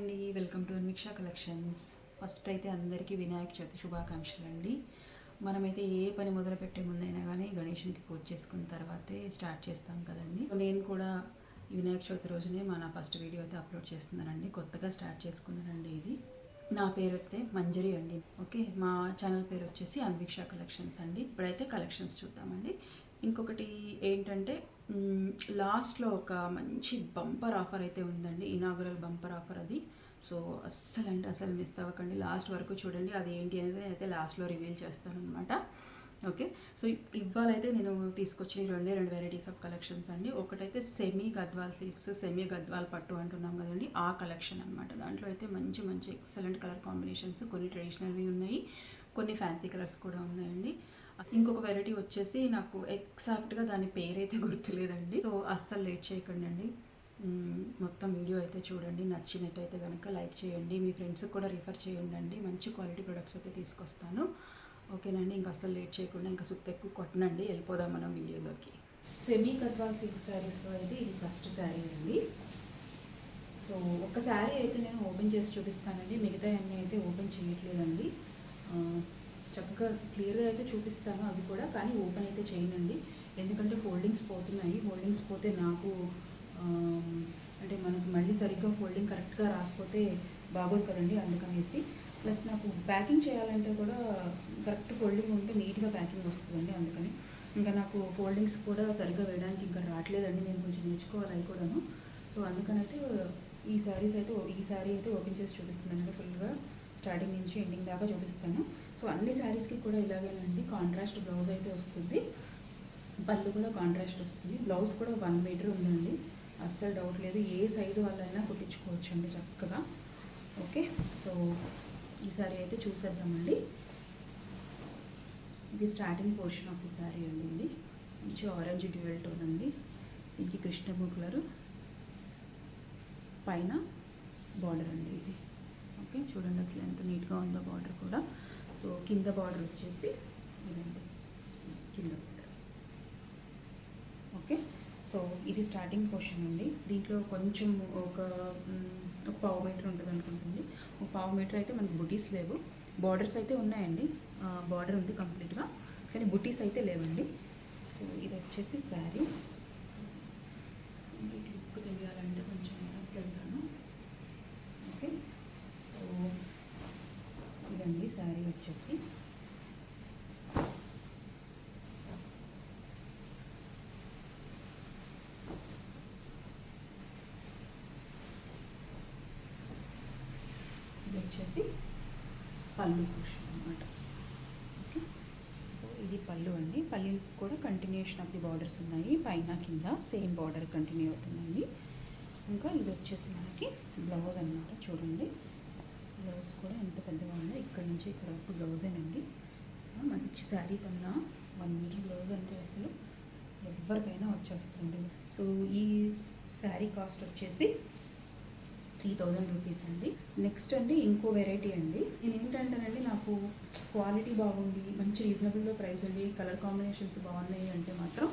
అండి, welcome to అన్విక్షా collections. First అయితే అందరికీ వినాయక చవితి శుభాకాంక్షలు అండి. మనమైతే ఏ పని మొదలు పెట్టే ముందైనా కానీ గణేషునికి పూజ చేసుకున్న తర్వాతే స్టార్ట్ చేస్తాం కదండి. నేను కూడా వినాయక చవితి రోజునే నా ఫస్ట్ వీడియో అయితే అప్లోడ్ చేస్తున్నానండి. కొత్తగా స్టార్ట్ చేసుకున్నానండి ఇది. నా పేరు అయితే మంజరి అండి. ఓకే, మా ఛానల్ పేరు వచ్చేసి అన్విక్షా కలెక్షన్స్ అండి. ఇప్పుడైతే కలెక్షన్స్ చూద్దామండి. ఇంకొకటి ఏంటంటే లాస్ట్లో ఒక మంచి బంపర్ ఆఫర్ అయితే ఉందండి, ఇనాగురల్ బంపర్ ఆఫర్ అది. సో అస్సలు మిస్ అవ్వకండి, లాస్ట్ వరకు చూడండి. అది ఏంటి అనేది అయితే లాస్ట్లో రివీల్ చేస్తానమాట. ఓకే, సో ఇవాళైతే నేను తీసుకొచ్చిన రెండు వెరైటీస్ ఆఫ్ కలెక్షన్స్ అండి. ఒకటైతే semi Gadwal silks, semi Gadwal పట్టు అంటున్నాం కదండి, ఆ కలెక్షన్ అనమాట. దాంట్లో అయితే మంచి మంచి ఎక్సలెంట్ కలర్ కాంబినేషన్స్, కొన్ని ట్రెడిషనల్వి ఉన్నాయి, కొన్ని ఫ్యాన్సీ కలర్స్ కూడా ఉన్నాయండి. ఇంకొక వెరైటీ వచ్చేసి నాకు ఎగ్జాక్ట్గా దాని పేరైతే గుర్తులేదండి. సో అస్సలు లేట్ చేయకండి అండి, మొత్తం వీడియో అయితే చూడండి. నచ్చినట్టయితే కనుక లైక్ చేయండి, మీ ఫ్రెండ్స్కి కూడా రిఫర్ చేయండి అండి. మంచి క్వాలిటీ ప్రొడక్ట్స్ అయితే తీసుకొస్తాను. ఓకేనండి, ఇంకా అస్సలు లేట్ చేయకుండా ఇంకా సుత్త ఎక్కువ కొట్టనండి, వెళ్ళిపోదాం మనం వీడియోలోకి. సెమీ గద్వాల్ సిల్క్ శారీస్లో అయితే ఇది ఫస్ట్ శారీ అండి. సో ఒక శారీ అయితే నేను ఓపెన్ చేసి చూపిస్తానండి, మిగతా అన్నీ అయితే ఓపెన్ చేయట్లేదండి. చక్కగా క్లియర్గా అయితే చూపిస్తాను అవి కూడా, కానీ ఓపెన్ అయితే చేయనండి. ఎందుకంటే ఫోల్డింగ్స్ పోతున్నాయి. ఫోల్డింగ్స్ పోతే నాకు అంటే మనకు మళ్ళీ సరిగ్గా ఫోల్డింగ్ కరెక్ట్గా రాకపోతే బాగోదు కదండి, అందుకనేసి. ప్లస్ నాకు ప్యాకింగ్ చేయాలంటే కూడా కరెక్ట్ ఫోల్డింగ్ ఉంటే నీట్గా ప్యాకింగ్ వస్తుందండి. అందుకని ఇంకా నాకు ఫోల్డింగ్స్ కూడా సరిగ్గా వేయడానికి ఇంకా రావట్లేదండి, నేను కొంచెం నేర్చుకోవాలి అవి కూడాను. సో అందుకనైతే ఈ శారీ అయితే ఓపెన్ చేసి చూపిస్తున్నానండి. ఫుల్గా స్టార్టింగ్ నుంచి ఎండింగ్ దాకా చూపిస్తాను. సో అన్ని శారీస్కి కూడా ఇలాగేనండి, కాంట్రాస్ట్ బ్లౌజ్ అయితే వస్తుంది, పళ్ళు కూడా కాంట్రాస్ట్ వస్తుంది. బ్లౌజ్ కూడా 1 మీటర్ ఉందండి, అస్సలు డౌట్ లేదు. ఏ సైజు వాళ్ళైనా కుట్టించుకోవచ్చు అండి చక్కగా. ఓకే, సో ఈ శారీ అయితే చూసేద్దామండి. ఇది starting portion of the sari అండి. మంచి ఆరెంజ్ డ్యూయల్ టోన్ అండి. దీనికి కృష్ణమూ కలరు, పైన బార్డర్ అండి ఇది. ఓకే, చూడండి అసలు ఎంత నీట్గా ఉందో బార్డర్ కూడా. సో కింద బార్డర్ వచ్చేసి ఇదండి, కింద బార్డర్. ఓకే, సో ఇది స్టార్టింగ్ పోర్షన్ అండి. దీంట్లో కొంచెం ఒక 1/4 మీటర్ ఉంటుంది అనుకుంటుంది. 1/4 మీటర్ అయితే మనకి బుటీస్ లేవు, బార్డర్స్ అయితే ఉన్నాయండి. బార్డర్ ఉంది కంప్లీట్గా, కానీ బుటీస్ అయితే లేవండి. సో ఇది వచ్చేసి శారీ. లుక్ తెలియాలంటే కొంచెం వెళ్తాను. ఓకే, సో ఇదండి శారీ వచ్చేసి. ఇది వచ్చేసి పళ్ళు పోర్షన్ అన్నమాట. ఓకే, సో ఇది పళ్ళు అండి. పళ్ళు కూడా కంటిన్యూషన్ ఆఫ్ ది బార్డర్స్ ఉన్నాయి, పైన కింద సేమ్ బార్డర్ కంటిన్యూ అవుతుందండి. ఇంకా ఇది వచ్చేసి మనకి బ్లౌజ్ అన్నమాట. చూడండి బ్లౌజ్ కూడా ఎంత పెద్దగా ఉందో, ఇక్కడ నుంచి ఇక్కడ వరకు బ్లౌజేనండి. మంచి శారీ కన్నా 1 మీటర్ బ్లౌజ్ అంటే అసలు ఎవరికైనా వచ్చేస్తుంది. సో ఈ శారీ కాస్ట్ వచ్చేసి 3000 రూపీస్ అండి. నెక్స్ట్ అండి ఇంకో వెరైటీ అండి. నేను ఏంటంటేనండి, నాకు క్వాలిటీ బాగుంది, మంచి రీజనబుల్లో ప్రైస్ ఉండి, కలర్ కాంబినేషన్స్ బాగున్నాయి అంటే మాత్రం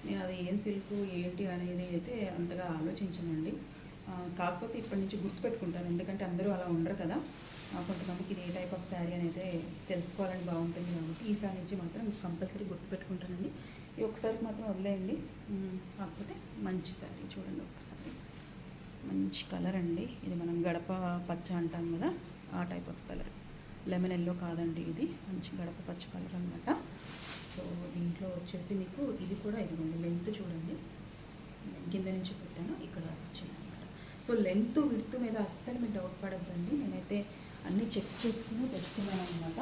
నేను అది ఏం సిల్క్ ఏంటి అనేది అయితే అంతగా ఆలోచించనండి. కాకపోతే ఇప్పటి నుంచి గుర్తుపెట్టుకుంటాను, ఎందుకంటే అందరూ అలా ఉండరు కదా. కొంతమందికి ఇది ఏ టైప్ ఆఫ్ శారీ అనేది తెలుసుకోవాలని బాగుంటుంది కాబట్టి ఈసారి నుంచి మాత్రం కంపల్సరీ గుర్తుపెట్టుకుంటానండి. ఇది ఒకసారికి మాత్రం వదిలేయండి. కాకపోతే మంచి శారీ చూడండి ఒకసారి, మంచి కలర్ అండి. ఇది మనం గడప పచ్చ అంటాం కదా, ఆ type of colour. Lemon yellow కాదండి, ఇది మంచి గడప పచ్చ కలర్ అనమాట. సో దీంట్లో వచ్చేసి మీకు ఇది కూడా ఇదిగోండి, లెంత్ చూడండి, కింద నుంచి పెట్టాను, ఇక్కడ వచ్చింది అనమాట. సో లెంత్ విడ్త్ మీద అస్సలు మీరు డౌట్ పడద్దండి, నేనైతే అన్నీ చెక్ చేసుకుని తెస్తున్నాను అనమాట.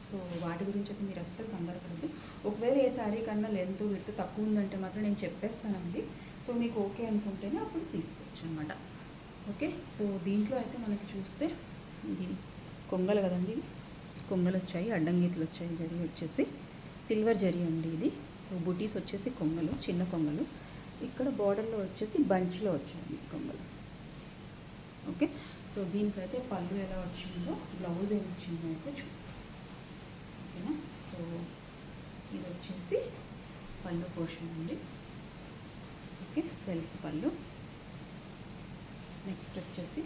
సో వాటి గురించి అయితే మీరు అస్సలు కంగారు పడద్దు. ఒకవేళ ఏ శారీ కన్నా లెంత్ విడ్త్ తక్కువ ఉందంటే మాత్రం నేను చెప్పేస్తానండి. సో మీకు ఓకే అనుకుంటేనే అప్పుడు తీసుకోవచ్చు అనమాట. ఓకే, సో దీంట్లో అయితే మనకి చూస్తే ఇది కొంగలు కదండి, కొంగలు వచ్చాయి, అడ్డంగీతలు వచ్చాయి. జరీ వచ్చేసి సిల్వర్ జరీ అండి ఇది. సో బుటీస్ వచ్చేసి కొంగలు, చిన్న కొంగలు. ఇక్కడ బార్డర్లో వచ్చేసి బంచ్లో వచ్చాయి కొంగలు. ఓకే, సో దీనికైతే పళ్ళు ఎలా వచ్చిందో, బ్లౌజ్ ఏమి వచ్చిందో అయితే చూద్దాం. ఓకేనా, సో ఇది వచ్చేసి పళ్ళు పోర్షన్ అండి. ఓకే, సెల్ఫ్ పళ్ళు. నెక్స్ట్ వచ్చేసి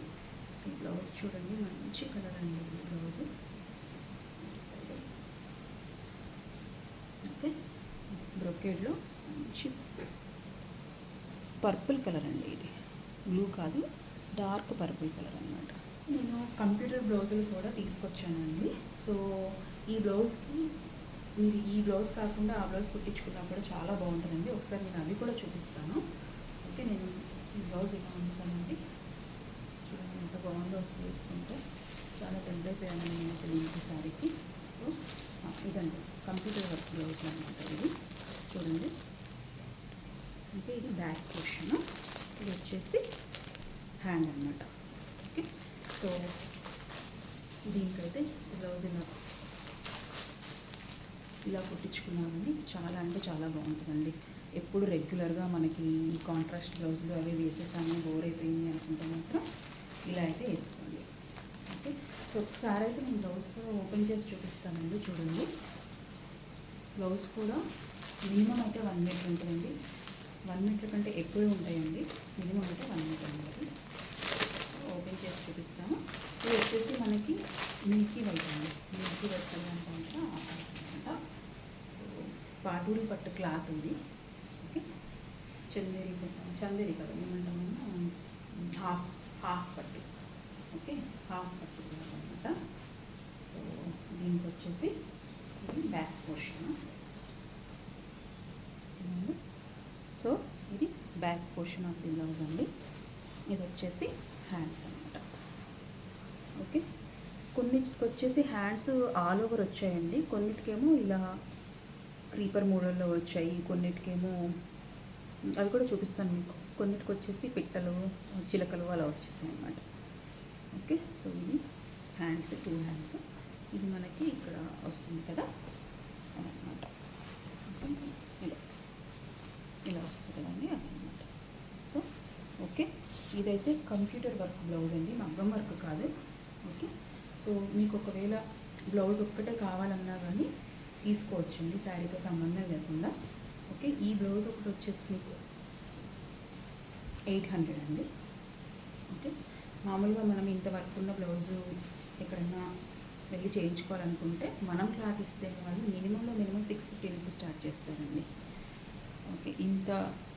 సో బ్లౌజ్ చూడండి, మంచి కలర్ అండి ఈ బ్లౌజు. సైడ్ ఓకే, బ్రొకేడ్లో మంచి పర్పుల్ కలర్ అండి. ఇది బ్లూ కాదు, డార్క్ పర్పుల్ కలర్ అనమాట. నేను కంప్యూటర్ బ్లౌజులు కూడా తీసుకొచ్చానండి. సో ఈ బ్లౌజ్కి మీరు ఈ బ్లౌజ్ కాకుండా ఆ బ్లౌజ్ కుట్టించుకున్నా కూడా చాలా బాగుంటుందండి. ఒకసారి నేను అవి కూడా చూపిస్తాను. ఓకే, నేను ఈ బ్లౌజ్ ఇలా ఉంటానండి. చూడండి ఎంత బాగుందో అసలు వేసుకుంటే. చాలా పెద్ద అయిపోయాను నేను దీనికి శారీకి. సో ఇదండి కంప్యూటర్ వర్క్ బ్లౌజ్ అనమాట ఇది. చూడండి, అంటే ఇది బ్యాక్ పోర్షన్, ఇది వచ్చేసి హ్యాండ్ అనమాట. ఓకే, సో దీనికైతే బ్లౌజ్ ఇలా కుట్టించుకున్నామండి. చాలా అంటే చాలా బాగుంటుందండి. ఎప్పుడు రెగ్యులర్గా మనకి ఈ కాంట్రాస్ట్ బ్లౌజులు అవి వేసేసాము, బోర్ అయిపోయింది అనుకుంటే మాత్రం ఇలా అయితే వేసుకోండి. ఓకే, సో ఒకసారి అయితే నేను బ్లౌజ్ కూడా ఓపెన్ చేసి చూపిస్తానండి. చూడండి, బ్లౌజ్ కూడా మినిమం అయితే 1 మీటర్ ఉంటుందండి. 1 మీటర్ కంటే ఎక్కువే ఉంటాయండి. మినిమం అయితే 1 మీటర్ ఉంటుంది. సో ఓపెన్ చేసి చూపిస్తాను. ఇది వచ్చేసి మనకి మిల్కీ వైట్ అండి. మిల్కీ వైట్ కలర్ అనమాట. సో పాటూరి పట్టు క్లాత్ ఉంది. ఓకే, చందేరి కదా ఏమంటాము, హాఫ్ పట్టు. ఓకే, హాఫ్ పట్టు అనమాట. సో దీనికి వచ్చేసి ఇది బ్యాక్ పోర్షన్. సో ఇది back portion of the blouse అండి. ఇది వచ్చేసి హ్యాండ్స్ అనమాట. ఓకే, కొన్నిటికి వచ్చేసి హ్యాండ్స్ ఆల్ ఓవర్ వచ్చాయండి. కొన్నిటికేమో ఇలా క్రీపర్ మోడల్లో వచ్చాయి, కొన్నిటికేమో అవి కూడా చూపిస్తాను మీకు. కొన్నిటికి వచ్చేసి పిట్టలు, చిలకలు అలా వచ్చేసాయి అన్నమాట. ఓకే, సో ఇది హ్యాండ్స్, 2 హ్యాండ్స్. ఇది మనకి ఇక్కడ వస్తుంది కదా అదనమాట. ఇలా వస్తుంది కదండి అదనమాట. సో ఓకే, ఇదైతే కంప్యూటర్ వర్క్ బ్లౌజ్ అండి, మగ్గం వర్క్ కాదు. ఓకే, సో మీకు ఒకవేళ బ్లౌజ్ ఒక్కటే కావాలన్నా కానీ తీసుకోవచ్చండి, శారీతో సంబంధం లేకుండా. ఓకే, ఈ బ్లౌజ్ ఒకటి వచ్చేసి మీకు 800 అండి. ఓకే, మామూలుగా మనం ఇంత వర్క్ ఉన్న బ్లౌజు ఎక్కడన్నా వెళ్ళి చేయించుకోవాలనుకుంటే మనం క్లాత్ ఇస్తే వాళ్ళు మినిమం 650 నుంచి స్టార్ట్ చేస్తారండి. ఓకే,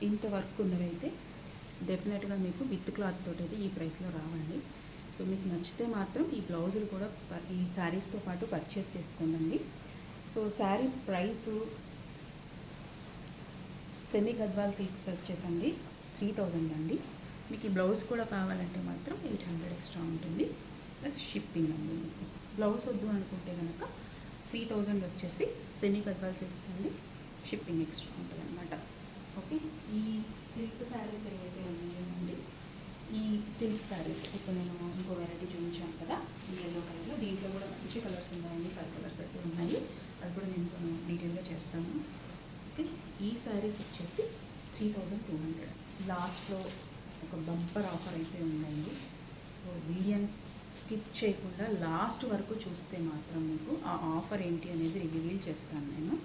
ఇంత వర్క్ ఉన్నవైతే డెఫినెట్గా మీకు విత్ క్లాత్ తోటి అయితే ఈ ప్రైస్లో రావండి. సో మీకు నచ్చితే మాత్రం ఈ బ్లౌజులు కూడా ఈ శారీస్తో పాటు పర్చేస్ చేసుకోండి. So sari price semi Gadwal silks వచ్చేసండి 3000 అండి. మీకు ఈ బ్లౌజ్ కూడా కావాలంటే మాత్రం 800 ఎక్స్ట్రా ఉంటుంది, ప్లస్ షిప్పింగ్ అండి. మీకు బ్లౌజ్ వద్దు అనుకుంటే కనుక 3000 వచ్చేసి సెమీ గద్వాల్ సిల్క్స్ అండి, షిప్పింగ్ ఎక్స్ట్రా ఉంటుంది అనమాట. ఓకే, ఈ సిల్క్ శారీస్ ఏవైతే ఉన్నాయండి, ఈ సిల్క్ శారీస్ ఇప్పుడు నేను ఇంకో వెరైటీ చూపించాను కదా ఈ ఎల్లో కలర్లో. దీంట్లో కూడా మంచి కలర్స్ ఉన్నాయండి, 5 కలర్స్ అయితే ఉన్నాయి. అది కూడా నేను డీటెయిల్గా చేస్తాను. ఓకే, ఈ శారీస్ వచ్చేసి 3200. లాస్ట్లో ఒక బంపర్ ఆఫర్ అయితే ఉందండి. సో వీడియోని స్కిప్ చేయకుండా లాస్ట్ వరకు చూస్తే మాత్రం మీకు ఆ ఆఫర్ ఏంటి అనేది రివీల్ చేస్తాను నేను.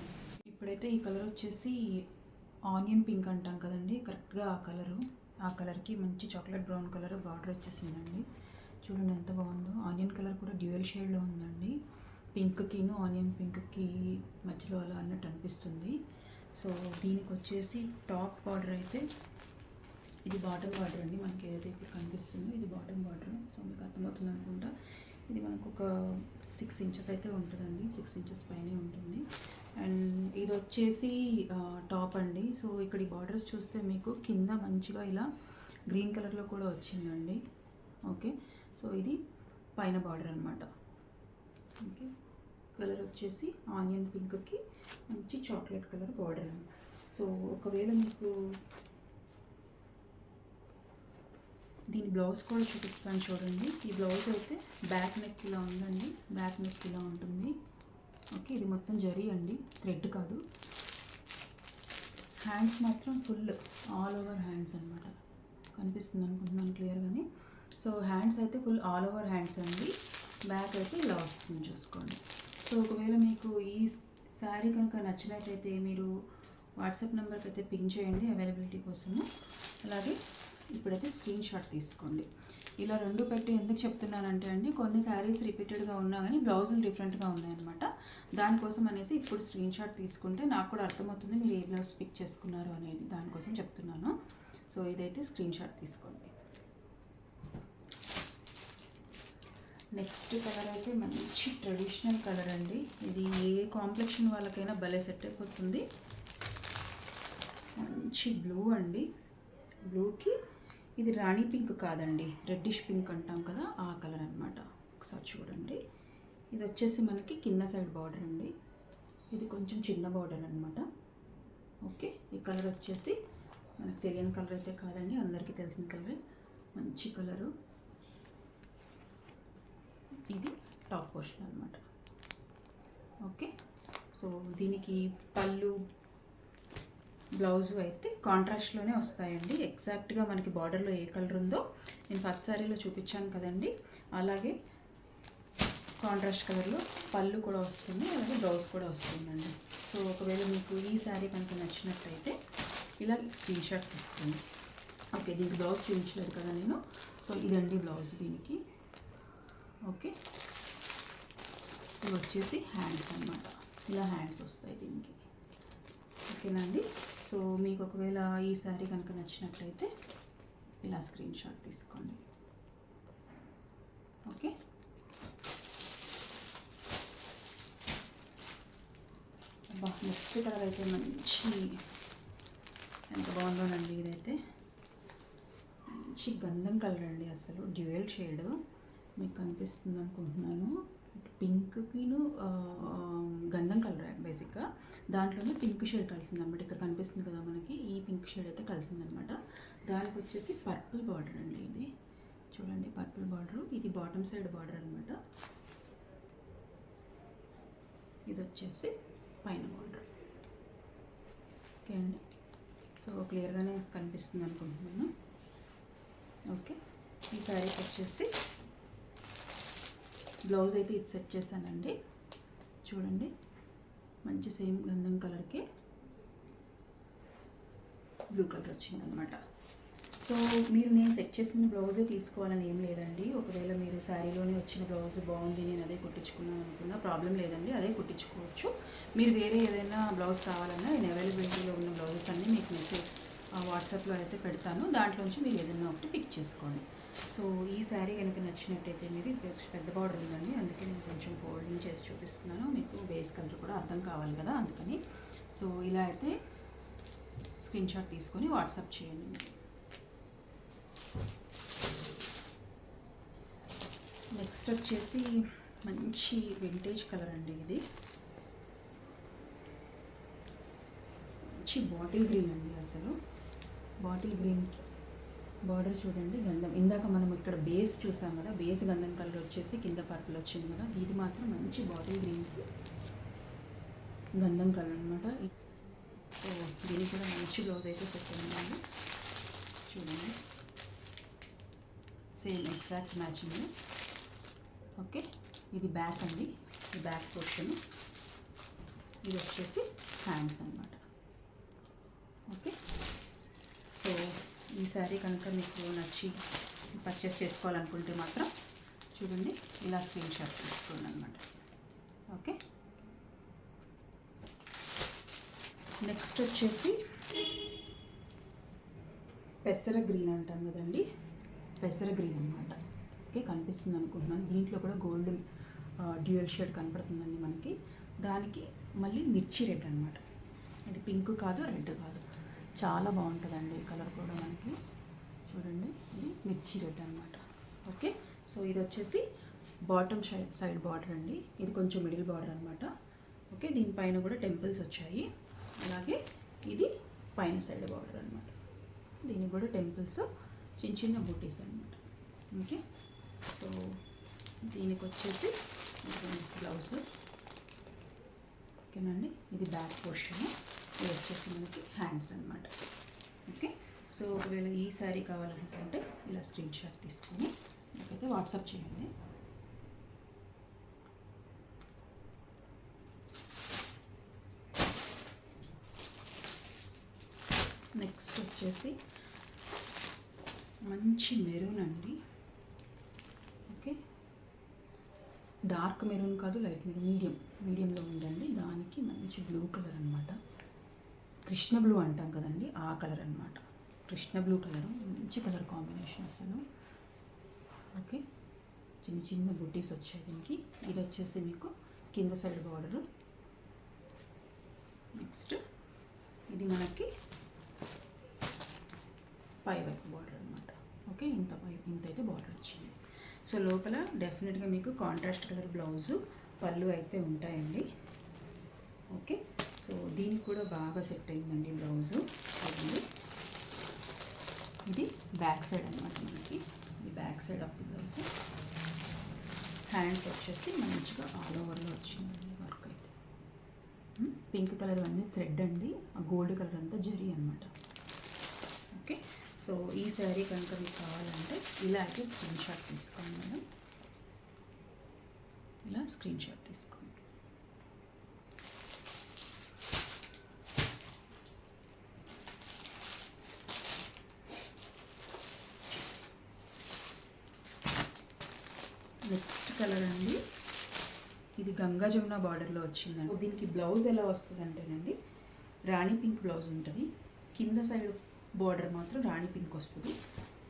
ఇప్పుడైతే ఈ కలర్ వచ్చేసి ఆనియన్ పింక్ అంటాం కదండి, కరెక్ట్గా ఆ కలర్కి మంచి చాక్లెట్ బ్రౌన్ కలర్ బార్డర్ వచ్చేసిందండి. చూడండి ఎంత బాగుందో. ఆనియన్ కలర్ కూడా డ్యూయల్ షేడ్లో ఉందండి. పింక్కిను ఆనియన్ పింక్కి మధ్యలో అలా అన్నట్టు అనిపిస్తుంది. సో దీనికి వచ్చేసి టాప్ బార్డర్ అయితే ఇది బాటమ్ బార్డర్ అండి. మనకి ఏదైతే ఇప్పుడు కనిపిస్తుందో ఇది బాటమ్ బార్డర్. సో మీకు అర్థమవుతుంది అనుకుంటా. ఇది మనకు ఒక 6 ఇంచెస్ అయితే ఉంటుందండి, 6 ఇంచెస్ పైనే ఉంటుంది. అండ్ ఇది వచ్చేసి టాప్ అండి. సో ఇక్కడ ఈ బార్డర్స్ చూస్తే మీకు కింద మంచిగా ఇలా గ్రీన్ కలర్లో కూడా వచ్చిందండి. ఓకే, సో ఇది పైన బార్డర్ అనమాట. ఓకే, కలర్ వచ్చేసి ఆనియన్ పింక్కి మంచి చాక్లెట్ కలర్ బార్డర్ అనమాట. సో ఒకవేళ మీకు దీని బ్లౌజ్ కూడా చూపిస్తాను చూడండి. ఈ బ్లౌజ్ అయితే బ్యాక్ నెక్ ఇలా ఉందండి, బ్యాక్ నెక్ ఇలా ఉంటుంది. ఓకే, ఇది మొత్తం జరీ అండి, థ్రెడ్ కాదు. హ్యాండ్స్ మాత్రం ఫుల్ ఆల్ ఓవర్ హ్యాండ్స్ అనమాట. కనిపిస్తుంది అనుకుంటున్నాను క్లియర్గానే. సో హ్యాండ్స్ అయితే ఫుల్ ఆల్ ఓవర్ హ్యాండ్స్ అండి. బ్యాక్ అయితే ఇలా వస్తుంది చూసుకోండి. సో ఒకవేళ మీకు ఈ శారీ కనుక నచ్చినట్లయితే మీరు వాట్సాప్ నెంబర్కి అయితే పింక్ చేయండి అవైలబిలిటీ కోసము. అలాగే ఇప్పుడైతే స్క్రీన్ షాట్ తీసుకోండి. ఇలా రెండు పెట్టి ఎందుకు చెప్తున్నానంటే అండి, కొన్ని శారీస్ రిపీటెడ్గా ఉన్నా కానీ బ్లౌజులు డిఫరెంట్గా ఉన్నాయన్నమాట. దానికోసం అనేసి ఇప్పుడు స్క్రీన్ షాట్ తీసుకుంటే నాకు కూడా అర్థమవుతుంది మీరు ఏ బ్లౌజ్ పిక్ చేసుకున్నారు అనేది, దానికోసం చెప్తున్నాను. సో ఇదైతే స్క్రీన్ షాట్ తీసుకోండి. నెక్స్ట్ కలర్ అయితే మంచి ట్రెడిషనల్ కలర్ అండి. ఇది ఏ కాంప్లెక్షన్ వాళ్ళకైనా భలే సెట్ అయిపోతుంది. మంచి బ్లూ అండి. బ్లూకి ఇది రాణి పింక్ కాదండి, రెడ్డిష్ పింక్ అంటాం కదా, ఆ కలర్ అనమాట. ఒకసారి చూడండి. ఇది వచ్చేసి మనకి కింద సైడ్ బార్డర్ అండి. ఇది కొంచెం చిన్న బార్డర్ అనమాట. ఓకే, ఈ కలర్ వచ్చేసి మనకు తెలియని కలర్ అయితే కాదండి, అందరికీ తెలిసిన కలరే. మంచి కలరు. ఇది టాప్ పోర్షన్ అనమాట. ఓకే, సో దీనికి పళ్ళు బ్లౌజు అయితే కాంట్రాస్ట్లోనే వస్తాయండి. ఎగ్జాక్ట్గా మనకి బార్డర్లో ఏ కలర్ ఉందో నేను ఫస్ట్ శారీలో చూపించాను కదండి, అలాగే కాంట్రాస్ట్ కలర్లో పళ్ళు కూడా వస్తుంది, అలాగే బ్లౌజ్ కూడా వస్తుందండి. సో ఒకవేళ మీకు ఈ శారీ కనుక నచ్చినట్టయితే ఇలా స్క్రీన్ షాట్ తీసుకోండి. ఓకే, దీనికి బ్లౌజ్ చూపించలేదు కదా నేను. సో ఇదండి బ్లౌజ్ దీనికి. ఓకే, ఇవి వచ్చేసి హ్యాండ్స్ అన్నమాట. ఇలా హ్యాండ్స్ వస్తాయి దీనికి. ఓకేనా అండి. సో మీకు ఒకవేళ ఈ శారీ కనుక నచ్చినట్లయితే ఇలా స్క్రీన్ షాట్ తీసుకోండి. ఓకే, నెక్స్ట్ కలర్ అయితే మంచి, ఎంత బాగుందోనండి. ఇదైతే మంచి గంధం కలర్ అండి, అసలు డ్యూయల్ షేడ్ మీకు కనిపిస్తుంది అనుకుంటున్నాను. పింక్కిను గంధం కలర్ బేసిక్గా, దాంట్లోనే పింక్ షేడ్ కలిసిందనమాట. ఇక్కడ కనిపిస్తుంది కదా మనకి, ఈ పింక్ షేడ్ అయితే కలిసిందనమాట. దానికి వచ్చేసి పర్పుల్ బార్డర్ అండి. ఇది చూడండి, పర్పుల్ బార్డర్. ఇది బాటమ్ సైడ్ బార్డర్ అనమాట. ఇది వచ్చేసి పైన బార్డర్. ఓకే అండి, సో క్లియర్గానే కనిపిస్తుంది అనుకుంటున్నాను. ఓకే, ఈ శారీకి వచ్చేసి బ్లౌజ్ అయితే ఇది సెట్ చేశానండి. చూడండి, మంచి సేమ్ గంధం కలర్కి బ్లూ కలర్ వచ్చిందనమాట. సో మీరు నేను సెట్ చేసిన బ్లౌజే తీసుకోవాలని ఏం లేదండి. ఒకవేళ మీరు శారీలోనే వచ్చిన బ్లౌజ్ బాగుంది, నేను అదే కుట్టించుకున్నాను అనుకున్నా ప్రాబ్లం లేదండి, అదే కుట్టించుకోవచ్చు. మీరు వేరే ఏదైనా బ్లౌజ్ కావాలన్నా నేను అవైలబిలిటీలో ఉన్న బ్లౌజెస్ అన్నీ మీకు మెసేజ్ వాట్సాప్లో అయితే పెడతాను. దాంట్లోంచి మీరు ఏదైనా ఒకటి పిక్ చేసుకోండి. సో ఈ శారీ కనుక నచ్చినట్టయితే మీరు పెద్ద బార్డర్ ఉందండి, అందుకే నేను కొంచెం ఫోల్డింగ్ చేసి చూపిస్తున్నాను. మీకు బేస్ కలర్ కూడా అర్థం కావాలి కదా, అందుకని. సో ఇలా అయితే స్క్రీన్ షాట్ తీసుకొని వాట్సాప్ చేయండి. నెక్స్ట్ వచ్చేసి మంచి వింటేజ్ కలర్ అండి. ఇది మంచి బాటిల్ గ్రీన్ అండి. అసలు బాటిల్ గ్రీన్ బార్డర్ చూడండి, గంధం. ఇందాక మనం ఇక్కడ బేస్ చూసాం కదా, బేస్ గంధం కలర్ వచ్చేసి కింద పర్పుల్ వచ్చింది కదా, ఇది మాత్రం మంచి బాటిల్ గ్రీన్కి గంధం కలర్ అనమాట. సో దీనికి కూడా మంచి బ్లౌజ్ అయితే సెట్ అయిందండి. చూడండి, సేమ్ ఎగ్జాక్ట్ మ్యాచింగ్. ఓకే, ఇది బ్యాక్ అండి, ఈ బ్యాక్ పోర్షన్. ఇది వచ్చేసి హ్యాండ్స్ అన్నమాట. ఓకే, సో ఈ శారీ కనుక మీకు నచ్చి పర్చేస్ చేసుకోవాలనుకుంటే మాత్రం చూడండి, ఇలా స్క్రీన్ షాట్ తీసుకోండి అనమాట. ఓకే, నెక్స్ట్ వచ్చేసి పెసర గ్రీన్ అంటాం కదండి, పెసర గ్రీన్ అనమాట. ఓకే, కనిపిస్తుంది అనుకుంటున్నాను. దీంట్లో కూడా గోల్డ్ డ్యూయల్ షేడ్ కనపడుతుందండి మనకి. దానికి మళ్ళీ మిర్చి రెడ్ అనమాట. ఇది పింక్ కాదు, రెడ్ కాదు, చాలా బాగుంటుందండి ఈ కలర్ కూడా మనకి. చూడండి, ఇది మిర్చి రెడ్ అనమాట. ఓకే, సో ఇది వచ్చేసి బాటమ్ సైడ్ బార్డర్ అండి. ఇది కొంచెం మిడిల్ బార్డర్ అనమాట. ఓకే, దీనిపైన కూడా టెంపుల్స్ వచ్చాయి. అలాగే ఇది పైన సైడ్ బార్డర్ అనమాట. దీనికి కూడా టెంపుల్స్, చిన్న చిన్న బూటీస్ అనమాట. ఓకే, సో దీనికి వచ్చేసి బ్లౌజ్. ఓకేనండి, ఇది బ్యాక్ పోర్షన్. ఇది వచ్చేసి మనకి హ్యాండ్స్ అనమాట. ఓకే, సో ఒకవేళ ఈ శారీ కావాలనుకుంటే ఇలా స్క్రీన్ షాట్ తీసుకొని నాకైతే వాట్సాప్ చేయండి. నెక్స్ట్ వచ్చేసి మంచి మెరూన్ అండి. ఓకే, డార్క్ మెరూన్ కాదు, లైట్ మెరూన్, మీడియంలో ఉందండి. దానికి మంచి బ్లూ కలర్ అనమాట, కృష్ణ బ్లూ అంటాం కదండి, ఆ కలర్ అనమాట. కృష్ణ బ్లూ కలర్ మంచి కలర్ కాంబినేషన్ అసలు. ఓకే, చిన్న చిన్న బుట్టీస్ వచ్చాయి దీనికి. ఇది వచ్చేసి మీకు కింద సైడ్ బార్డరు. నెక్స్ట్ ఇది మనకి పై వైపు బార్డర్ అనమాట. ఓకే, ఇంతైతే బార్డర్ వచ్చింది. సో లోపల డెఫినెట్గా మీకు కాంట్రాస్ట్ కలర్ బ్లౌజు, పళ్ళు అయితే ఉంటాయండి. ఓకే, సో దీనికి కూడా బాగా సెట్ అయిందండి బ్లౌజు. చూడండి, ఇది బ్యాక్ సైడ్ అనమాట మనకి. ఇది back side of the blouse. Hands వచ్చేసి మంచిగా ఆల్ ఓవర్లో వచ్చిందండి వర్క్ అయితే. పింక్ కలర్ అన్నీ థ్రెడ్ అండి, ఆ గోల్డ్ కలర్ అంతా జరీ అనమాట. ఓకే, సో ఈ శారీ కనుక మీకు కావాలంటే ఇలా అయితే స్క్రీన్ షాట్ తీసుకోండి మేడం. ఇలా స్క్రీన్ షాట్ తీసుకోండి. నెక్స్ట్ కలర్ అండి, ఇది గంగా జమున బార్డర్లో వచ్చిందండి. దీనికి బ్లౌజ్ ఎలా వస్తుంది అంటేనండి, రాణి పింక్ బ్లౌజ్ ఉంటుంది. కింద సైడ్ బార్డర్ మాత్రం రాణి పింక్ వస్తుంది,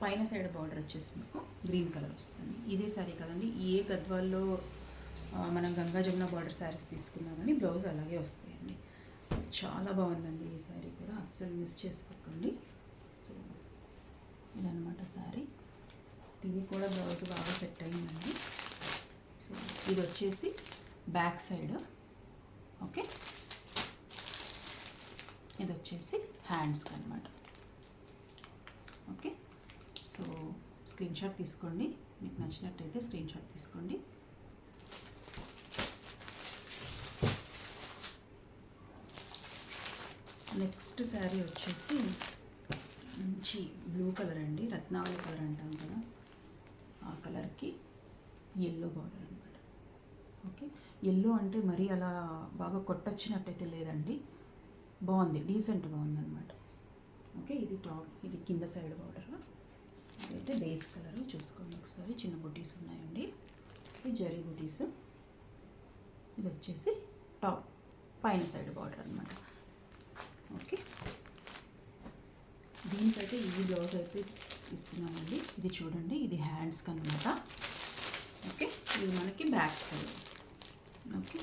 పైన సైడ్ బార్డర్ వచ్చేసి మీకు గ్రీన్ కలర్ వస్తుంది. ఇదే శారీ కదండి, ఏ గద్వాల్లో మనం గంగా జమున బార్డర్ శారీస్ తీసుకున్నా కానీ బ్లౌజ్ అలాగే వస్తాయండి. చాలా బాగుందండి ఈ శారీ కూడా, అస్సలు మిస్ చేసుకోకండి. సో ఇదన్నమాట శారీ. దీనికి కూడా బ్లౌజ్ బాగా సెట్ అయిందండి. సో ఇది వచ్చేసి బ్యాక్ సైడ్. ఓకే, ఇది వచ్చేసి హ్యాండ్స్కి అనమాట. ఓకే, సో స్క్రీన్ షాట్ తీసుకోండి, మీకు నచ్చినట్టయితే స్క్రీన్ షాట్ తీసుకోండి. నెక్స్ట్ శారీ వచ్చేసి మంచి బ్లూ కలర్ అండి, రత్నావళి కలర్ అంటాం కదా, ఆ కలర్కి ఎల్లో బార్డర్ అనమాట. ఓకే, ఎల్లో అంటే మరీ అలా బాగా కొట్టొచ్చినట్టయితే లేదండి, బాగుంది, డీసెంట్గా ఉందన్నమాట. ఓకే, ఇది టాప్, ఇది కింద సైడ్ బార్డర్. ఇదైతే బేస్ కలర్ చూసుకోండి ఒకసారి. చిన్న బుటీస్ ఉన్నాయండి, ఇది జరీ బుటీస్. ఇది వచ్చేసి టాప్, పైన సైడ్ బార్డర్ అనమాట. ఓకే, దీనికైతే ఈ బ్లౌజ్ అయితే ఇస్తున్నానండి. ఇది చూడండి, ఇది హ్యాండ్స్కి అనమాట. ఓకే, ఇది మనకి బ్యాక్ సైడ్. ఓకే,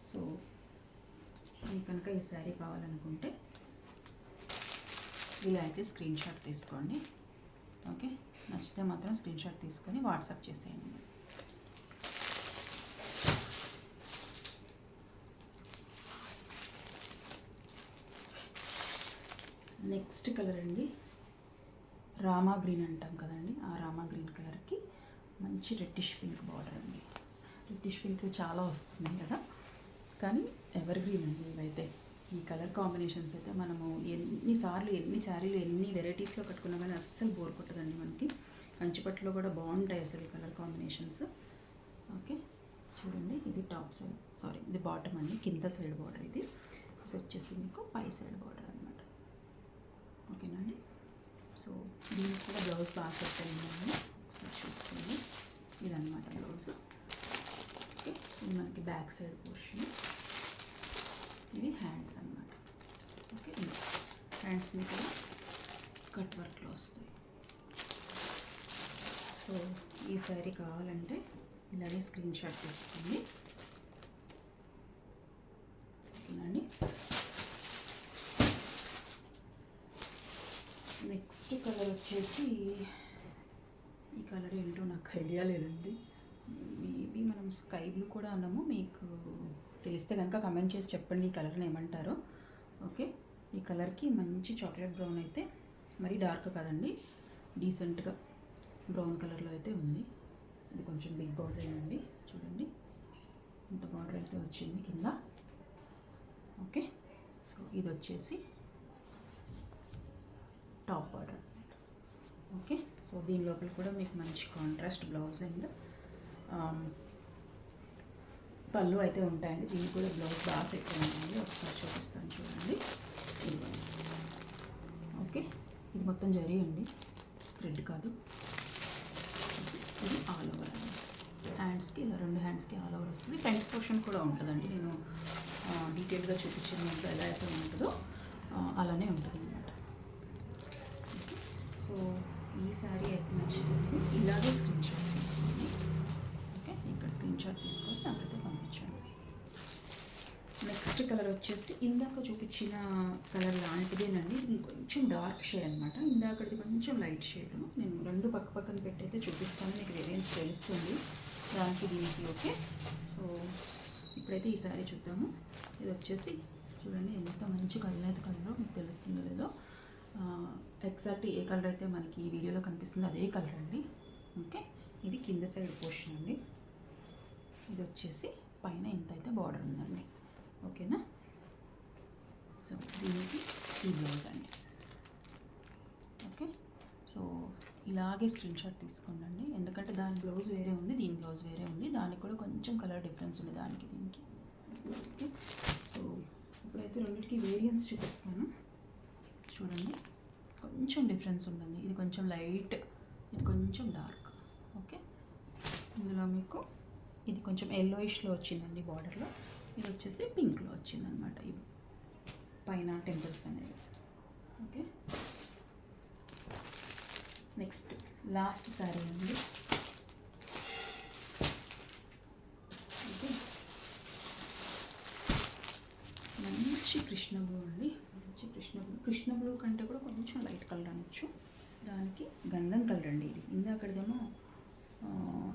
సో మీకు కనుక ఈ శారీ కావాలనుకుంటే ఇలా అయితే స్క్రీన్ షాట్ తీసుకోండి. ఓకే, నచ్చితే మాత్రం స్క్రీన్ షాట్ తీసుకొని వాట్సాప్ చేసేయండి. నెక్స్ట్ కలర్ అండి, రామా గ్రీన్ అంటాం కదండి, ఆ రామా గ్రీన్ కలర్కి మంచి రెడ్డిష్ పింక్ బార్డర్ అండి. రెడ్డిష్ పింక్ చాలా వస్తున్నాయి కదా, కానీ ఎవర్ గ్రీన్ అండి ఇవైతే. ఈ కలర్ కాంబినేషన్స్ అయితే మనము ఎన్నిసార్లు, ఎన్ని శారీలు, ఎన్ని వెరైటీస్లో కట్టుకున్నా కానీ అస్సలు బోర్ కొట్టదండి మనకి. కంచిపట్టులో కూడా బాగుంటాయి అసలు ఈ కలర్ కాంబినేషన్స్. ఓకే, చూడండి, ఇది టాప్ సైడ్, సారీ ఇది బాటమ్ అండి, కింద సైడ్ బార్డర్. ఇది వచ్చేసి మీకు పై సైడ్ బార్డర్ అనమాట. ఓకేనండి, సో దీనికి కూడా బ్లౌజ్ బాగా సెట్ అయిందండి, ఒకసారి చూసుకోండి. ఇదన్నమాట బ్లౌజ్. ఓకే, ఇది మనకి బ్యాక్ సైడ్ పోర్షన్, ఇవి హ్యాండ్స్ అన్నమాట. ఓకే, హ్యాండ్స్ మీద కూడా కట్ వర్క్లో వస్తాయి. సో ఈ శారీ కావాలంటే ఇలాగే స్క్రీన్ షాట్ తీసుకోండి. ఓకేనండి, నెక్స్ట్ కలర్ వచ్చేసి, ఈ కలర్ ఏంటో నాకు ఐడియా లేదండి, మేబీ మనం స్కై బ్లూ కూడా అన్నాము. మీకు తెలిస్తే కనుక కమెంట్ చేసి చెప్పండి ఈ కలర్ని ఏమంటారో. ఓకే, ఈ కలర్కి మంచి చాక్లెట్ బ్రౌన్ అయితే, మరీ డార్క్ కదండి, డీసెంట్గా బ్రౌన్ కలర్లో అయితే ఉంది. ఇది కొంచెం బిగ్ బార్డర్ అయ్యండి, చూడండి ఇంత బార్డర్ అయితే వచ్చింది కింద. ఓకే, సో ఇది వచ్చేసి టాప్ బార్డర్. ఓకే, సో దీని లోపల కూడా మీకు మంచి కాంట్రాస్ట్ బ్లౌజ్ అండ్ పళ్ళు అయితే ఉంటాయండి. దీనికి కూడా బ్లౌజ్ బాగా సెట్ అయిందండి, ఒకసారి చూపిస్తాను చూడండి. ఓకే, ఇది మొత్తం జరీ అండి, థ్రెడ్ కాదు, ఇది ఆల్ ఓవర్ అండి. హ్యాండ్స్కి ఇలా 2 హ్యాండ్స్కి ఆల్ ఓవర్ వస్తుంది. ఫ్రంట్ పోర్షన్ కూడా ఉంటుందండి. నేను డీటెయిల్గా చూపించిన దాంట్లో ఎలా అయితే ఉంటుందో అలానే ఉంటుంది అనమాట. సో ఈ శారీ అయితే నచ్చింది. ఇలాగే స్క్రీన్ షాట్ తీసుకోండి. ఓకే, ఇక్కడ స్క్రీన్ షాట్ తీసుకొని నాకైతే పంపించండి. నెక్స్ట్ కలర్ వచ్చేసి ఇందాక చూపించిన కలర్ లాంటిదేనండి. ఇది కొంచెం డార్క్ షేడ్ అనమాట. ఇందాకది కొంచెం లైట్ షేడ్. నేను 2 పక్క పక్కన పెట్టయితే చూపిస్తాను, మీకు వేరియంట్స్ తెలుస్తుంది దానికి దీనికి. ఓకే, సో ఇప్పుడైతే ఈ సారీ చూద్దాము. ఇది వచ్చేసి చూడండి ఎంత మంచి కలర్ కలరో మీకు తెలుస్తుందో లేదో. ఎగ్జాక్ట్ ఏ కలర్ అయితే మనకి ఈ వీడియోలో కనిపిస్తుందో అదే కలర్ అండి. ఓకే, ఇది కింద సైడ్ పోర్షన్ అండి. ఇది వచ్చేసి పైన ఇంత అయితే బార్డర్ ఉందండి. ఓకేనా, సో దీనికి ఈ బ్లౌజ్ అండి. ఓకే, సో ఇలాగే స్క్రీన్ షాట్ తీసుకోండి, ఎందుకంటే దాని బ్లౌజ్ వేరే ఉంది, దీని బ్లౌజ్ వేరే ఉంది. దానికి కూడా కొంచెం కలర్ డిఫరెన్స్ ఉంది దానికి దీనికి. ఓకే, సో ఇప్పుడైతే రెండింటికి వేరియన్స్ చూపిస్తాను. చూడండి కొంచెం డిఫరెన్స్ ఉంటుంది. ఇది కొంచెం లైట్, ఇది కొంచెం డార్క్. ఓకే, ఇందులో మీకు ఇది కొంచెం ఎల్లోయిష్లో వచ్చిందండి బార్డర్లో. ఇది వచ్చేసి పింక్లో వచ్చిందనమాట. ఇవి పైన టెంపుల్స్ అనేవి. ఓకే, నెక్స్ట్ లాస్ట్ శారీ అండి. ఓకే, మంచి కృష్ణ బ్లూ అండి. మంచి కృష్ణ బ్లూ కంటే కూడా కొంచెం లైట్ కలర్ అనొచ్చు. దానికి గంధం కలర్ అండి. ఇది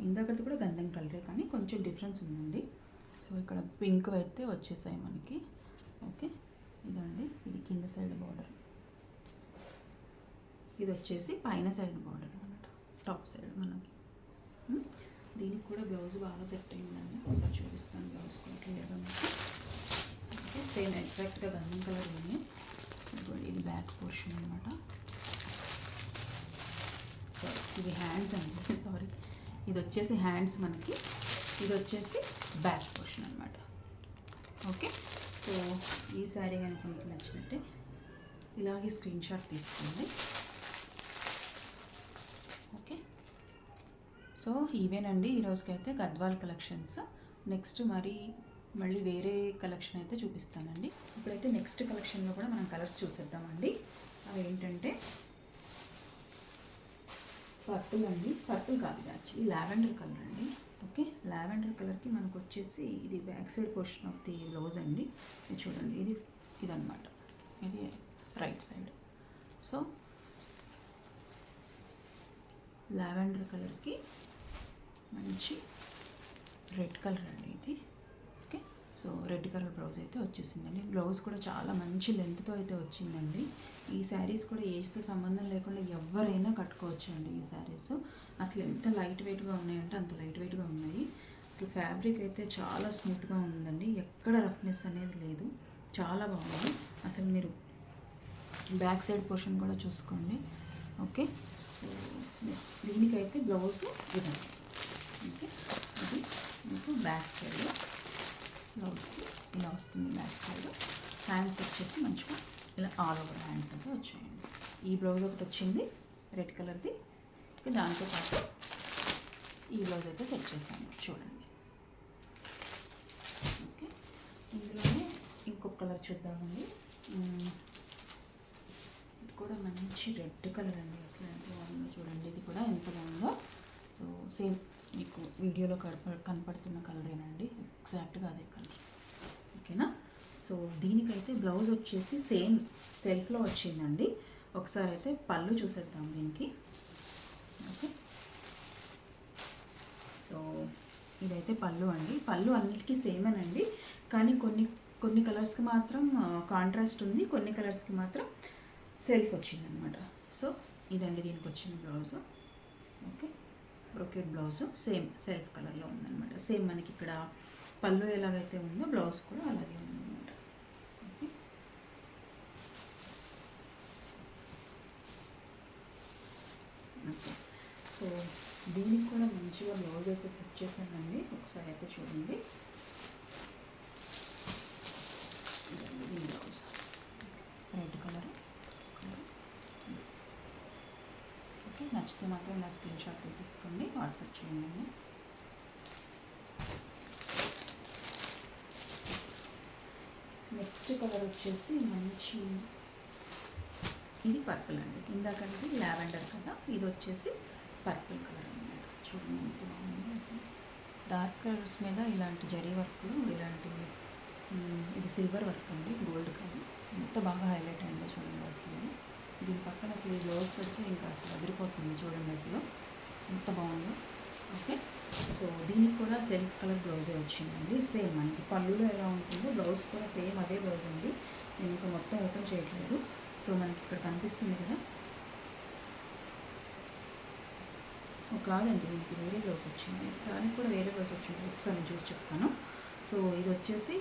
ఇందాకది కూడా గంధం కలరే, కానీ కొంచెం డిఫరెన్స్ ఉందండి. సో ఇక్కడ పింక్ అయితే వచ్చేసాయి మనకి. ఓకే, ఇదండి, ఇది కింద సైడ్ బార్డర్. ఇది వచ్చేసి పైన సైడ్ బార్డర్ అనమాట, టాప్ సైడ్ మనకి. దీనికి కూడా బ్లౌజ్ బాగా సెట్ అయిందండి. ఒకసారి చూపిస్తాను బ్లౌజ్ కూడా క్లియర్గా మీకు. ఓకే, సేమ్ ఎగ్జాక్ట్గా గంధం కలర్ ఉంది. ఇది బ్యాక్ పోర్షన్ అనమాట. సారీ, ఇది హ్యాండ్స్ అండి. సారీ, ఇది వచ్చేసి హ్యాండ్స్ మనకి, ఇది వచ్చేసి బ్యాక్ పోర్షన్ అనమాట. ఓకే, సో ఈ శారీ కనుక మీకు నచ్చినట్టే ఇలాగే స్క్రీన్ షాట్ తీసుకోండి. ఓకే, సో ఇవేనండి ఈరోజుకైతే గద్వాల్ కలెక్షన్స్. నెక్స్ట్ మళ్ళీ వేరే కలెక్షన్ అయితే చూపిస్తానండి. ఇప్పుడైతే నెక్స్ట్ కలెక్షన్లో కూడా మనం కలర్స్ చూసేద్దామండి. అవి ఏంటంటే పర్పుల్ అండి, పర్పుల్ కాదు యాక్చువల్లీ లావెండర్ కలర్ అండి. ఓకే, లావెండర్ కలర్కి మనకు వచ్చేసి ఇది back side portion of the blouse అండి. ఇది చూడండి, ఇదన్నమాట, ఇది రైట్ సైడ్. సో లావెండర్ కలర్కి మంచి రెడ్ కలర్ అండి ఇది. Okay, so red colour blouse అయితే వచ్చేసిందండి. బ్లౌజ్ కూడా చాలా మంచి లెంత్తో అయితే వచ్చిందండి. ఈ శారీస్ కూడా ఏజ్తో సంబంధం లేకుండా ఎవరైనా కట్టుకోవచ్చు అండి. ఈ శారీస్ అసలు ఎంత లైట్ వెయిట్గా ఉన్నాయంటే అంత లైట్ వెయిట్గా ఉన్నాయి. అసలు ఫ్యాబ్రిక్ అయితే చాలా స్మూత్గా ఉందండి, ఎక్కడ రఫ్నెస్ అనేది లేదు, చాలా బాగుంది. అసలు మీరు బ్యాక్ సైడ్ పోర్షన్ కూడా చూసుకోండి. ఓకే, సో దీనికైతే బ్లౌజ్ ఇదండి. ఓకే, ఇది మీకు బ్యాక్ సైడ్ బ్లౌజ్కి ఇలా వస్తుంది. బ్యాక్ సైడ్ హ్యాండ్స్ వచ్చేసి మంచిగా ఇలా ఆల్ ఓవర్ హ్యాండ్స్ అయితే వచ్చాయండి. ఈ బ్లౌజ్ ఒకటి వచ్చింది రెడ్ కలర్ది. దాంతోపాటు ఈ బ్లౌజ్ అయితే సెట్ చేశాను చూడండి. ఓకే, ఇందులోనే ఇంకొక కలర్ చూద్దామండి. ఇది కూడా మంచి రెడ్ కలర్ అండి. అసలు ఎంత బాగుందో చూడండి, ఇది కూడా ఎంత బాగుందో. సో సేమ్ మీకు వీడియోలో కనపడుతున్న కలరేనండి, ఎగ్జాక్ట్గా అదే కలర్. ఓకేనా, సో దీనికైతే బ్లౌజ్ వచ్చేసి సేమ్ సెల్ఫ్లో వచ్చిందండి. ఒకసారి అయితే పళ్ళు చూసేద్దాం దీనికి. ఓకే, సో ఇదైతే పళ్ళు అండి. పళ్ళు అన్నిటికీ సేమేనండి, కానీ కొన్ని కలర్స్కి మాత్రం కాంట్రాస్ట్ ఉంది, కొన్ని కలర్స్కి మాత్రం సెల్ఫ్ వచ్చిందనమాట. సో ఇదండి దీనికి వచ్చిన blouse. Okay, brocade blouse same self కలర్లో ఉందన్నమాట. సేమ్ మనకి ఇక్కడ పళ్ళు ఎలాగైతే ఉందో బ్లౌజ్ కూడా అలాగే ఉందన్నమాట. ఓకే, ఓకే, సో దీనికి కూడా మంచిగా బ్లౌజ్ అయితే సెట్ చేశానండి. ఒకసారి అయితే చూడండి, దీని బ్లౌజ్ రెడ్ కలర్. ఓకే, నచ్చితే మాత్రం నా స్క్రీన్ షాట్ తీసేసుకోండి, వాట్సాప్ చేయండి. నెక్స్ట్ కలర్ వచ్చేసి మంచి ఇది పర్పుల్ అండి. ఇందాకంటే లావెండర్ కదా, ఇది వచ్చేసి పర్పుల్ కలర్ అన్నమాట. చూడండి ఎంత బాగుంది అసలు. డార్క్ కలర్స్ మీద ఇలాంటి జరీ వర్క్లు, ఇలాంటి ఇది సిల్వర్ వర్క్ అండి, గోల్డ్ కలర్ ఎంత బాగా హైలైట్ అయిందో చూడండి అసలు. దీని పక్కన అసలు ఈ బ్లౌజ్ పెడితే ఇంకా అసలు అదిరిపోతుంది చూడండి అసలు ఎంత బాగుందో. ఓకే, సో దీనికి కూడా సెల్ఫ్ కలర్ బ్లౌజే వచ్చిందండి. సేమ్ మనకి పళ్ళులో ఎలా ఉంటుందో బ్లౌజ్ కూడా సేమ్ అదే బ్లౌజ్ ఉంది. నేను ఇంకా మొత్తం ఓపెన్ చేయట్లేదు. సో మనకి ఇక్కడ కనిపిస్తుంది కదా, కాదండి దీనికి వేరే బ్లౌజ్ వచ్చింది, దానికి కూడా వేరే బ్లౌజ్ వచ్చింది. ఒకసారి నేను చూసి చెప్తాను. సో ఇది వచ్చేసి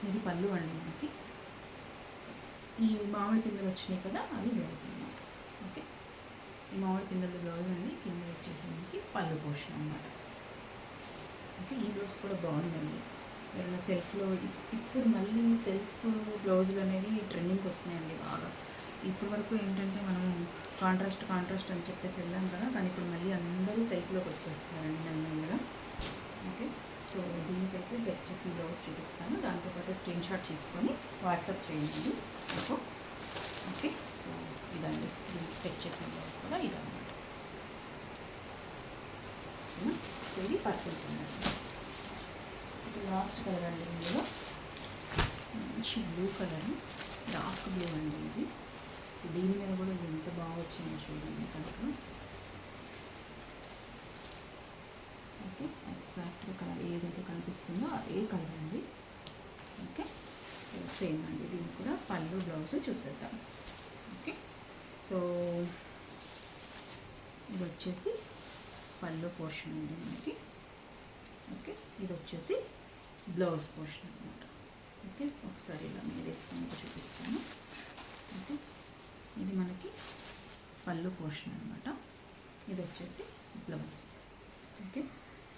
ఇది పళ్ళు అండి. మనకి ఈ మామిడి పిందెలు వచ్చినాయి కదా, అది బ్లౌజ్ అన్నమాట. ఓకే, ఈ మామిడి పిందెలు బ్లౌజ్ అండి. కింద వచ్చేసి మనకి పళ్ళు పోర్షన్ అన్నమాట. ఓకే, ఈ బ్లౌజ్ కూడా బాగుందండి. ఏదైనా సెల్ఫ్లో ఇప్పుడు మళ్ళీ సెల్ఫ్ బ్లౌజులు అనేవి ట్రెండింగ్కి వస్తున్నాయండి బాగా. ఇప్పటి వరకు ఏంటంటే మనం కాంట్రాస్ట్ అని చెప్పేసి వెళ్ళాం కదా, కానీ ఇప్పుడు మళ్ళీ అందరూ సెల్ఫ్లోకి వచ్చేస్తారండి నెమ్మదిగా. ఓకే, సో దీనికైతే సెట్ చేసి బ్లౌజ్ చూపిస్తాను. దాంతోపాటు స్క్రీన్ షాట్ తీసుకొని వాట్సాప్ చేయండి మీకు. ఓకే, సో ఇదండి దీనికి సెట్ చేసిన బ్లౌజ్ కూడా ఇదన్నమాట. సో ఇది పర్ఫెక్ట్ కలర్. ఇది లాస్ట్ కలర్ అండి. ఇందులో మంచి బ్లూ కలర్, డార్క్ బ్లూ అండి ఇది. సో దీని మీద కూడా ఇది ఎంత బాగా వచ్చిందో చూడండి కలర్. ఓకే, ఎగ్జాక్ట్గా కలర్ ఏదైతే కనిపిస్తుందో అదే కలర్ అండి. ఓకే, సో సేమ్ అండి. దీనికి కూడా పళ్ళు బ్లౌజ్ చూసేద్దాం. ఓకే, సో ఇది వచ్చేసి పళ్ళు పోర్షన్ అండి మనకి. ఓకే, ఇది వచ్చేసి బ్లౌజ్ పోర్షన్ అనమాట. ఓకే, ఒకసారి ఇలా మీరు వేసుకొని చూపిస్తాను. ఓకే, ఇది మనకి పళ్ళు పోర్షన్ అనమాట. ఇది వచ్చేసి బ్లౌజ్. ఓకే,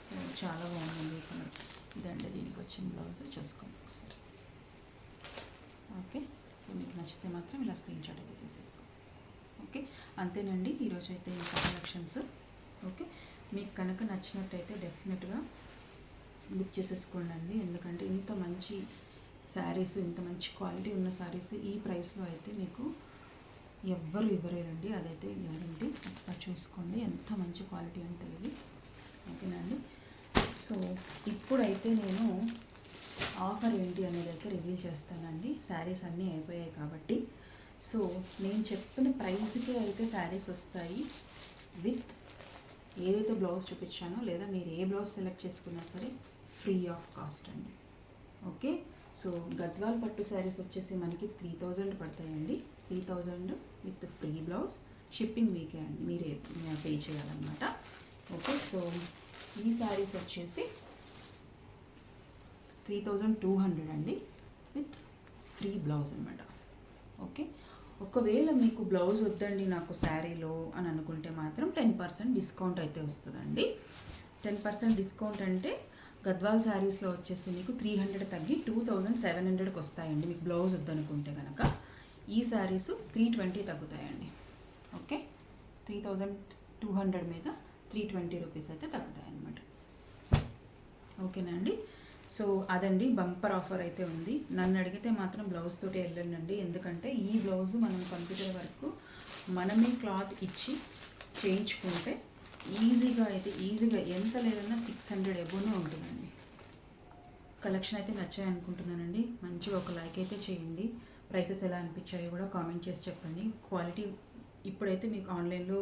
సో చాలా బాగుంది ఈ కలర్. ఇదండి దీనికి వచ్చిన బ్లౌజ్, చూసుకోండి ఒకసారి. ఓకే, సో మీకు నచ్చితే మాత్రం ఇలా స్క్రీన్ షాట్ అయితే తీసేసుకోండి. ఓకే, అంతేనండి ఈరోజు అయితే ఇంకా కలెక్షన్స్. ఓకే, మీకు కనుక నచ్చినట్టయితే డెఫినెట్గా బుక్ చేసేసుకోండి అండి. ఎందుకంటే ఇంత మంచి శారీస్, ఇంత మంచి క్వాలిటీ ఉన్న శారీస్ ఈ ప్రైస్లో అయితే మీకు ఎవ్వరు ఇవ్వలేరండి, అదైతే గ్యారంటీ. ఒకసారి చూసుకోండి ఎంత మంచి క్వాలిటీ ఉంటుంది ఇది. ఓకేనండి, సో ఇప్పుడైతే నేను ఆఫర్ ఏంటి అనేది అయితే రివీల్ చేస్తానండి. శారీస్ అన్నీ అయిపోయాయి కాబట్టి. సో నేను చెప్పిన ప్రైస్కే అయితే శారీస్ వస్తాయి, విత్ ఏదైతే బ్లౌజ్ చూపించానో లేదా మీరు ఏ బ్లౌజ్ సెలెక్ట్ చేసుకున్నా సరే ఫ్రీ ఆఫ్ కాస్ట్ అండి. ఓకే, సో గద్వాల్ పట్టు శారీస్ వచ్చేసి మనకి 3000 పడతాయండి. 3000 విత్ ఫ్రీ బ్లౌజ్, షిప్పింగ్ మీకే అండి, మీరే పే చేయాలన్నమాట. ఓకే, సో ఈ శారీస్ వచ్చేసి 3200 అండి విత్ ఫ్రీ బ్లౌజ్ అనమాట. ఓకే, ఒకవేళ మీకు బ్లౌజ్ వద్దండి నాకు శారీలో అని అనుకుంటే మాత్రం 10% డిస్కౌంట్ అయితే వస్తుందండి. 10% డిస్కౌంట్ అంటే గద్వాల్ శారీస్లో వచ్చేసి మీకు 300 తగ్గి 2700కి వస్తాయండి. మీకు బ్లౌజ్ వద్దనుకుంటే కనుక ఈ శారీస్ 320 తగ్గుతాయండి. ఓకే, 3200 మీద 320 రూపీస్ అయితే తగ్గుతాయి అన్నమాట. ఓకేనా అండి, సో అదండి బంపర్ ఆఫర్ అయితే ఉంది. నన్ను అడిగితే మాత్రం బ్లౌజ్ తోటి వెళ్ళండి. ఎందుకంటే ఈ బ్లౌజ్ మనం కంప్యూటర్ వరకు మనమే క్లాత్ ఇచ్చి చేయించుకుంటే ఈజీగా ఎంత లేదన్నా 600 ఎబోనే ఉంటుందండి. కలెక్షన్ అయితే నచ్చాయి అనుకుంటున్నానండి. మంచిగా ఒక లైక్ అయితే చేయండి. ప్రైసెస్ ఎలా అనిపించాయో కూడా కామెంట్ చేసి చెప్పండి. క్వాలిటీ ఇప్పుడైతే మీకు ఆన్లైన్లో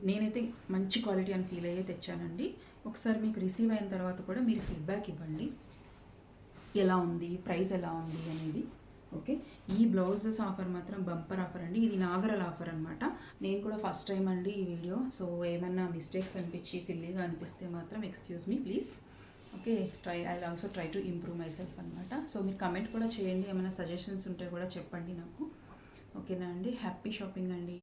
నేనైతే మంచి క్వాలిటీ అని ఫీల్ అయ్యే తెచ్చానండి. ఒకసారి మీకు రిసీవ్ అయిన తర్వాత కూడా మీరు ఫీడ్బ్యాక్ ఇవ్వండి, ఎలా ఉంది, ప్రైస్ ఎలా ఉంది అనేది. ఓకే, ఈ బ్లౌజెస్ ఆఫర్ మాత్రం బంపర్ ఆఫర్ అండి. ఇది నాగరల్ ఆఫర్ అనమాట. నేను కూడా ఫస్ట్ టైం అండి ఈ వీడియో. సో ఏమన్నా మిస్టేక్స్ అనిపించి సిల్లీగా అనిపిస్తే మాత్రం excuse me please. Okay, I also try to improve my self అనమాట. సో మీరు కమెంట్ కూడా చేయండి, ఏమైనా సజెషన్స్ ఉంటే కూడా చెప్పండి నాకు. ఓకేనా అండి, హ్యాపీ షాపింగ్ అండి.